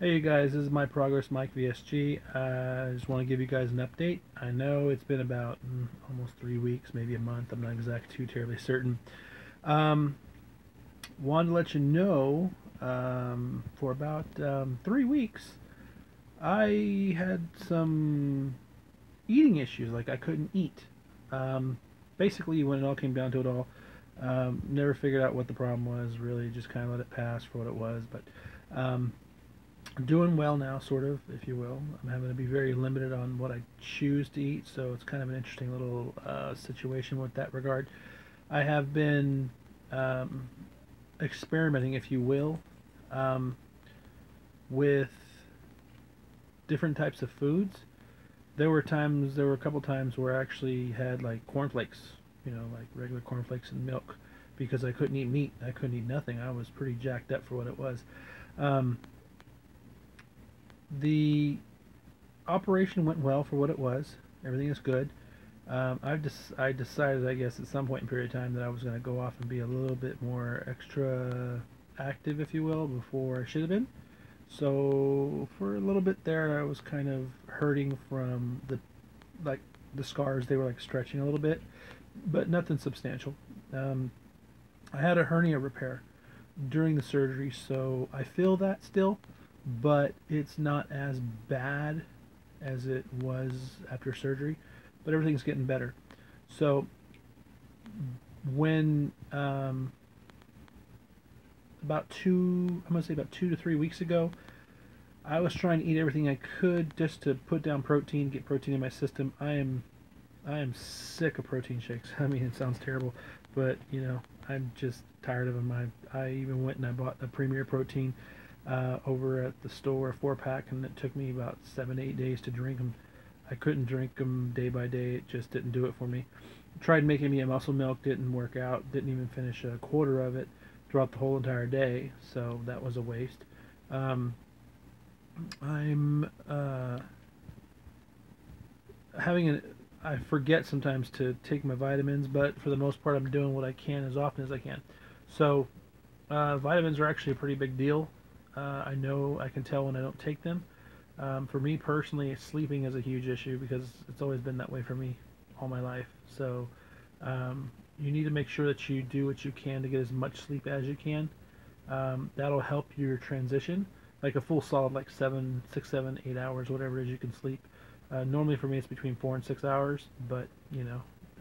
Hey you guys, this is my progress Mike VSG. I just want to give you guys an update. I know it's been about almost 3 weeks, maybe a month. I'm not exactly too terribly certain. Um, Wanted to let you know for about 3 weeks I had some eating issues. Like I couldn't eat. Um, Basically, when it all came down to it all, never figured out what the problem was. Really, just kind of let it pass for what it was. But um, doing well now, sort of, if you will. I'm having to be very limited on what I choose to eat, so it's kind of an interesting little situation with that regard. I have been um, experimenting, if you will, um, with different types of foods. There were a couple times where I actually had like cornflakes, like regular cornflakes and milk, because I couldn't eat meat. I couldn't eat nothing. I was pretty jacked up for what it was. Um, the operation went well for what it was. Everything is good. I decided, I guess, at some point in period of time that I was going to go off and be a little bit more extra active, if you will, before I should have been. So for a little bit there, I was kind of hurting from like the scars. They were like stretching a little bit, but nothing substantial. Um, I had a hernia repair during the surgery, so I feel that still, but it's not as bad as it was after surgery, but everything's getting better. So when I'm gonna say about 2 to 3 weeks ago, I was trying to eat everything I could just to put down protein, get protein in my system. I am sick of protein shakes. I mean, it sounds terrible, but I'm just tired of them. I even went and I bought a Premier Protein over at the store, a 4 pack, and it took me about 7 to 8 days to drink them. I couldn't drink them day by day. It just didn't do it for me. Tried making me a muscle milk, didn't work out. Didn't even finish a quarter of it throughout the whole entire day, so that was a waste. Um, I'm having an I forget sometimes to take my vitamins, but for the most part, I'm doing what I can as often as I can. So, vitamins are actually a pretty big deal. I know I can tell when I don't take them. For me personally, sleeping is a huge issue because it's always been that way for me all my life. So, you need to make sure that you do what you can to get as much sleep as you can. That'll help your transition, like a full solid, like 7, 6, 7, 8 hours, whatever it is you can sleep. Normally for me it's between 4 and 6 hours, but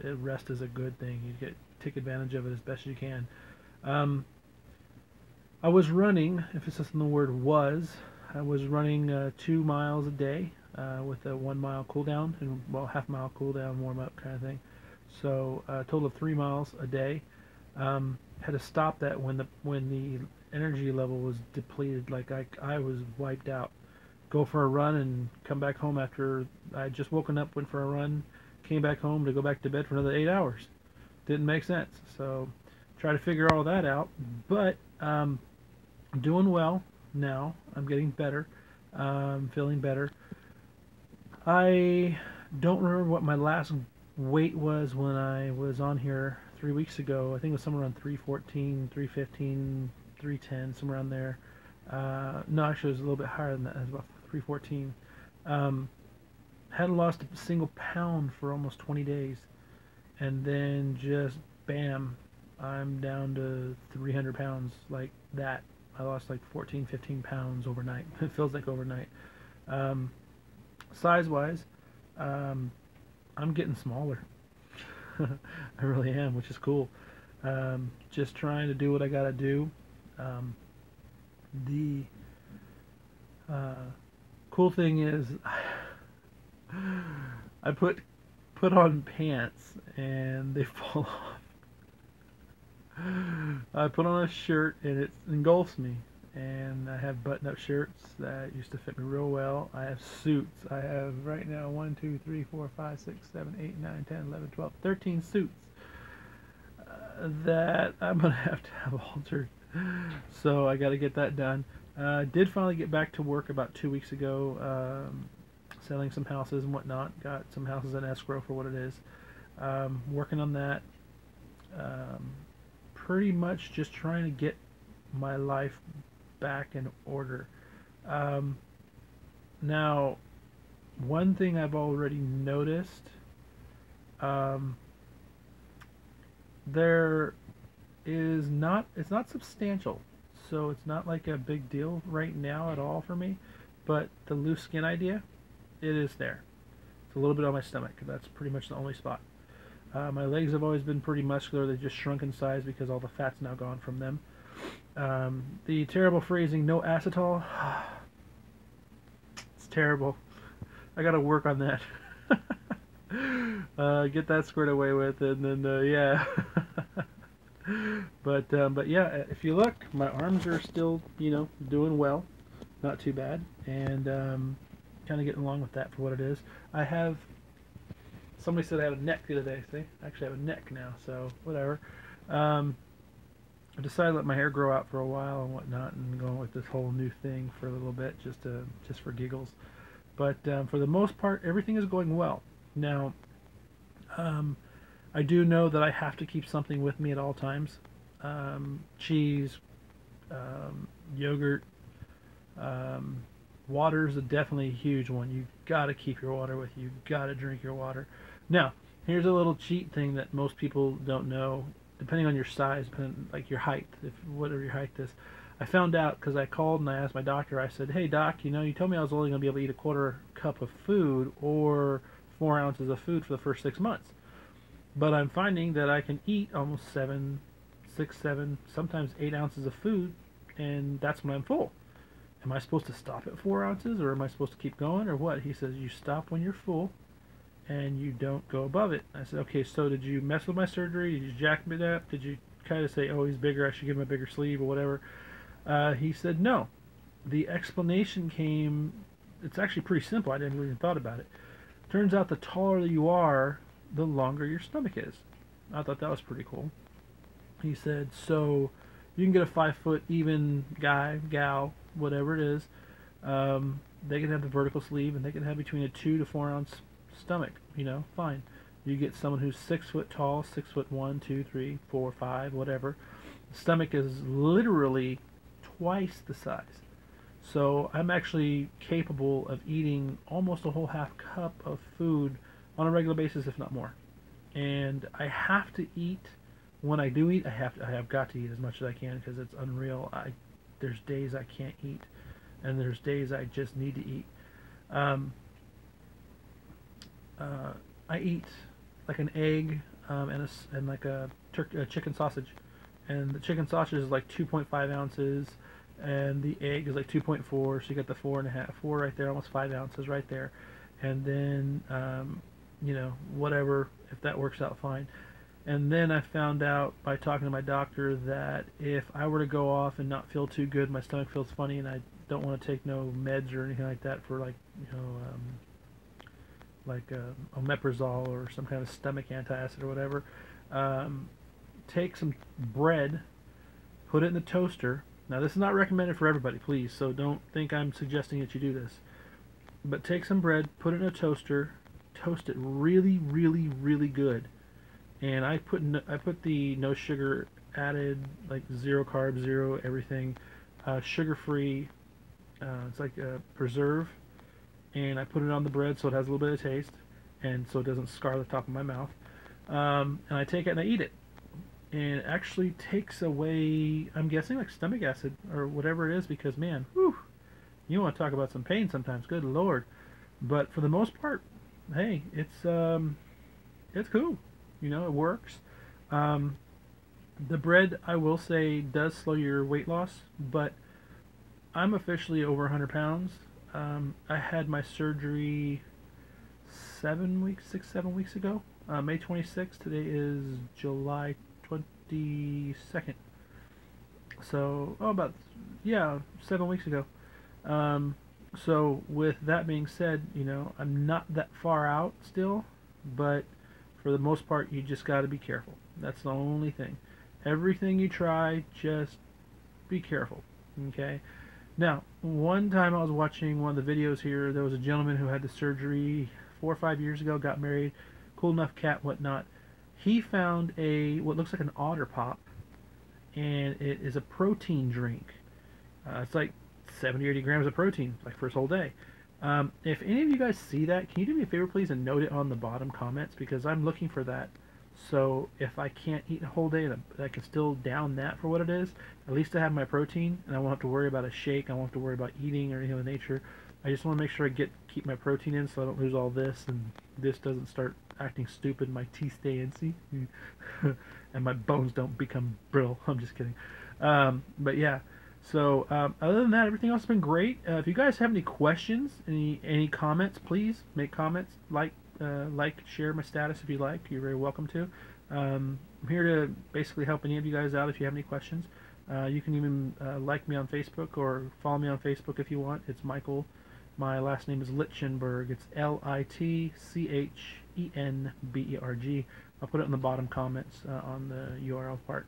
rest is a good thing. Take advantage of it as best you can. Um, I was running, if it's just in the word was, I was running 2 miles a day with a 1 mile cool down and half-mile cool down warm up kind of thing. So a total of 3 miles a day. Had to stop that when the energy level was depleted. Like I was wiped out. Go for a run and come back home after I had just woken up, went for a run, came back home to go back to bed for another 8 hours. Didn't make sense. So try to figure all that out. But I'm doing well now. I'm getting better. Feeling better. I don't remember what my last weight was when I was on here 3 weeks ago. I think it was somewhere around 314, 315, 310, somewhere around there. No, actually, it was a little bit higher than that. It was about 314. Hadn't lost a single pound for almost 20 days. And then just bam, I'm down to 300 pounds like that. I lost like 14, 15 pounds overnight. It feels like overnight. Um, Size-wise, I'm getting smaller. I really am, which is cool. Just trying to do what I gotta do. Um, the cool thing is, I put on pants and they fall off. I put on a shirt and it engulfs me. And I have button-up shirts that used to fit me real well. I have suits. I have right now 1, 2, 3, 4, 5, 6, 7, 8, 9, 10, 11, 12, 13 suits that I'm gonna have to have altered. So I got to get that done. Did finally get back to work about 2 weeks ago, selling some houses and whatnot. Got some houses in escrow for what it is. Working on that. Pretty much just trying to get my life back in order. Um, Now, one thing I've already noticed, um, there is not, it's not substantial, so it's not like a big deal right now at all for me, but the loose skin idea, it is there. It's a little bit on my stomach. That's pretty much the only spot. My legs have always been pretty muscular. They just shrunk in size because all the fat's now gone from them. The terrible phrasing, no acetol, it's terrible. I gotta work on that. Get that squared away with, and then yeah. But yeah, if you look, my arms are still, doing well, not too bad, and kind of getting along with that for what it is. I have. Somebody said I had a neck the other day. See, I actually have a neck now, so whatever. I decided to let my hair grow out for a while and whatnot, and go with this whole new thing for a little bit, just for giggles. But for the most part, everything is going well. Now, I do know that I have to keep something with me at all times. Cheese, yogurt, water is definitely a huge one. You've got to keep your water with you. You've got to drink your water. Now, here's a little cheat thing that most people don't know. Depending on your size, like your height, whatever your height is. I found out because I called and I asked my doctor. I said, "Hey doc, you told me I was only going to be able to eat a quarter cup of food or 4 ounces of food for the first 6 months. But I'm finding that I can eat almost 6, 7, sometimes 8 ounces of food, and that's when I'm full. Am I supposed to stop at 4 ounces, or am I supposed to keep going, or what?" He says, "You stop when you're full, and you don't go above it." I said, "Okay, so did you mess with my surgery? Did you jack me up? Did you kind of say, oh, he's bigger, I should give him a bigger sleeve or whatever?" He said, "No." The explanation came, it's actually pretty simple. I didn't even thought about it. Turns out the taller you are, the longer your stomach is. I thought that was pretty cool. He said, so you can get a 5-foot even guy, gal, whatever it is. They can have the vertical sleeve, and they can have between a 2 to 4 ounce stomach. Fine. You get someone who's 6 foot tall, 6'1", 2, 3, 4, 5, whatever. The stomach is literally twice the size. So I'm actually capable of eating almost a whole half cup of food on a regular basis, if not more. And I have to eat. When I do eat, I have got to eat as much as I can, because it's unreal. There's days I can't eat, and there's days I just need to eat. I eat like an egg and like a chicken sausage, and the chicken sausage is like 2.5 ounces, and the egg is like 2.4. So you got the 4 right there, almost 5 ounces right there, and then whatever, if that works out fine. And then I found out by talking to my doctor that if I were to go off and not feel too good, my stomach feels funny, and I don't want to take no meds or anything like that for like omeprazole or some kind of stomach antacid or whatever. Take some bread, put it in the toaster. Now this is not recommended for everybody, please, so don't think I'm suggesting that you do this. But take some bread, put it in a toaster, toast it really, really, really good. And I put the no sugar added, like 0 carbs, 0 everything, sugar free. It's like a preserve, and I put it on the bread so it has a little bit of taste, and so it doesn't scar the top of my mouth. And I take it and I eat it, and it actually takes away, I'm guessing, like stomach acid or whatever it is, because man, whew, you want to talk about some pain sometimes. Good Lord. But for the most part, hey, it's cool. It works. The bread, I will say, does slow your weight loss, but I'm officially over 100 pounds. I had my surgery 6, 7 weeks ago. May 26th. Today is July 22nd. So, about 7 weeks ago. So with that being said, I'm not that far out still, but for the most part, you just got to be careful. That's the only thing. Everything you try, just be careful. Okay? Now, one time I was watching one of the videos here, there was a gentleman who had the surgery 4 or 5 years ago, got married, cool enough cat, whatnot. He found what looks like an otter pop, and it is a protein drink. It's like 70 or 80 grams of protein, like for his whole day. If any of you guys see that, can you do me a favor, please, and note it on the bottom comments, because I'm looking for that. So if I can't eat a whole day, I can still down that for what it is. At least I have my protein, and I won't have to worry about a shake. I won't have to worry about eating or anything of nature. I just want to make sure I keep my protein in, so I don't lose all this, and this doesn't start acting stupid. My teeth stay in, see, and my bones don't become brittle. I'm just kidding. But yeah. So other than that, everything else has been great. If you guys have any questions, any comments, please make comments. Like, share my status if you like. You're very welcome to. I'm here to basically help any of you guys out if you have any questions. You can even like me on Facebook or follow me on Facebook if you want. It's Michael. My last name is Litchenberg. It's Litchenberg. I'll put it in the bottom comments on the URL part.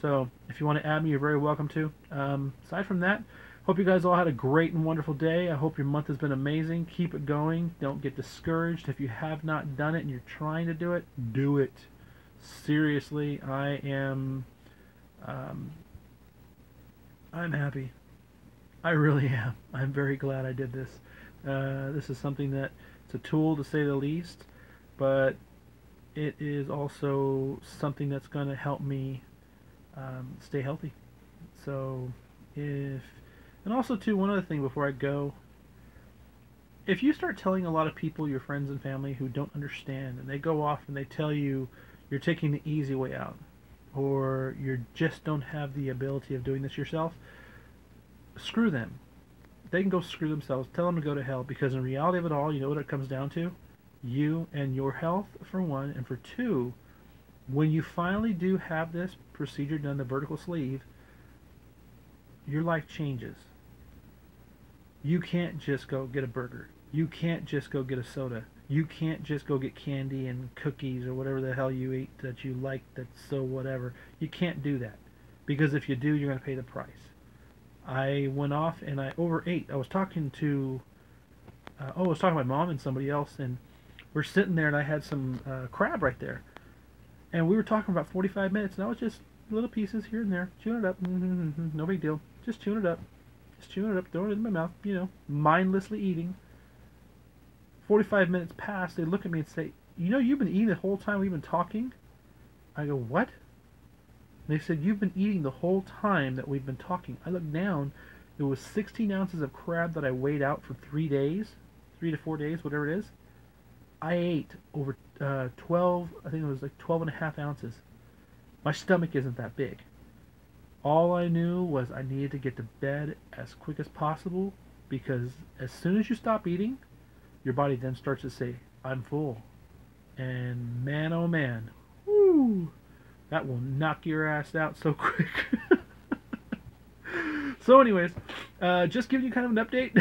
So if you want to add me, you're very welcome to. Aside from that, hope you guys all had a great and wonderful day. I hope your month has been amazing. Keep it going. Don't get discouraged. If you have not done it and you're trying to do it, do it. Seriously, I'm happy. I really am. I'm very glad I did this. This is something that it's a tool to say the least, but it is also something that's going to help me stay healthy. So and also too, one other thing before I go, if you start telling a lot of people, your friends and family, who don't understand, and they go off and they tell you you're taking the easy way out, or you just don't have the ability of doing this yourself, screw them. They can go screw themselves. Tell them to go to hell, because in reality of it all, you know what it comes down to? You and your health, for one, and for two, when you finally do have this procedure done, the vertical sleeve, your life changes. You can't just go get a burger. You can't just go get a soda. You can't just go get candy and cookies or whatever the hell you eat that you like, that's so whatever. You can't do that, because if you do, you're going to pay the price. I went off and I overate. I was talking to my mom and somebody else, and we're sitting there, and I had some crab right there. And we were talking about 45 minutes, and I was just little pieces here and there, chewing it up. No big deal. Just chewing it up. Just chewing it up, throwing it in my mouth, mindlessly eating. 45 minutes pass, they look at me and say, you've been eating the whole time we've been talking? I go, what? They said, you've been eating the whole time that we've been talking. I looked down, it was 16 ounces of crab that I weighed out for 3 days, 3 to 4 days, whatever it is. I ate over 12, I think it was like 12 and a half ounces. My stomach isn't that big. All I knew was I needed to get to bed as quick as possible, because as soon as you stop eating, your body then starts to say, I'm full. And man, oh man, whoo, that will knock your ass out so quick. So anyways, just giving you kind of an update.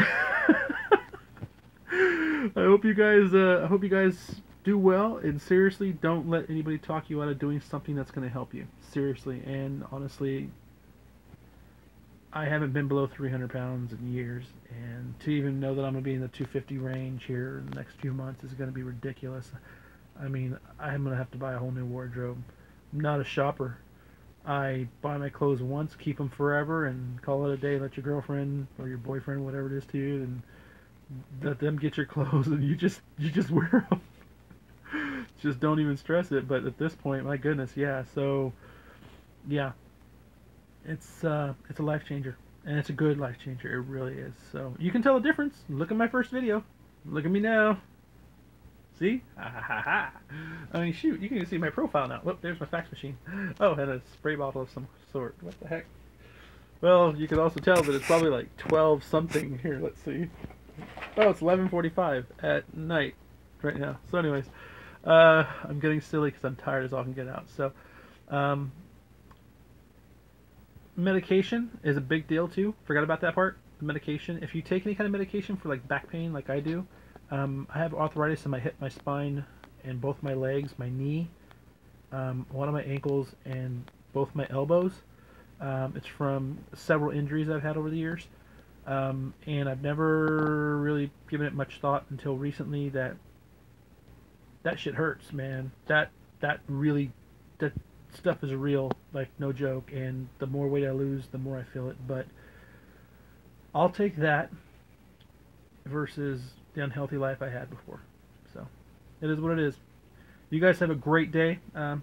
I hope you guys do well, and seriously, don't let anybody talk you out of doing something that's going to help you. Seriously, and honestly, I haven't been below 300 pounds in years, and to even know that I'm going to be in the 250 range here in the next few months is going to be ridiculous. I mean, I'm going to have to buy a whole new wardrobe. I'm not a shopper. I buy my clothes once, keep them forever, and call it a day. Let your girlfriend or your boyfriend, whatever it is to you, and let them get your clothes, and you just wear them. Just don't even stress it. But at this point, my goodness, yeah. So, yeah, it's a life changer, and it's a good life changer. It really is. So you can tell the difference. Look at my first video. Look at me now. See? Ha ha ha. I mean, shoot, you can even see my profile now. Look, there's my fax machine. Oh, and a spray bottle of some sort. What the heck? Well, you can also tell that it's probably like 12 something here. Let's see. Oh, it's 11:45 at night right now. So anyways, I'm getting silly because I'm tired as all can get out. So, medication is a big deal too. Forgot about that part. The medication. If you take any kind of medication for like back pain, like I do, I have arthritis in my hip, my spine, and both my legs, my knee, one of my ankles, and both my elbows. It's from several injuries I've had over the years. And I've never really given it much thought until recently that shit hurts, man. That stuff is real, like no joke, and the more weight I lose, the more I feel it. But I'll take that versus the unhealthy life I had before. So it is what it is. You guys have a great day.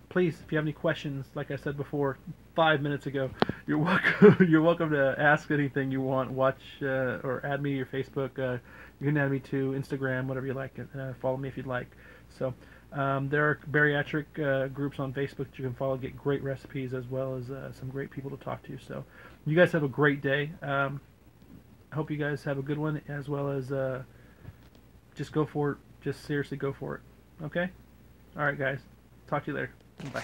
Please, if you have any questions, like I said before, 5 minutes ago, you're welcome. You're welcome to ask anything you want. Watch or add me to your Facebook. You can add me to Instagram, whatever you like. Follow me if you'd like. So there are bariatric groups on Facebook that you can follow. Get great recipes as well as some great people to talk to. So you guys have a great day. I hope you guys have a good one, as well as just go for it. Just seriously go for it. Okay? All right, guys. Talk to you later. Bye.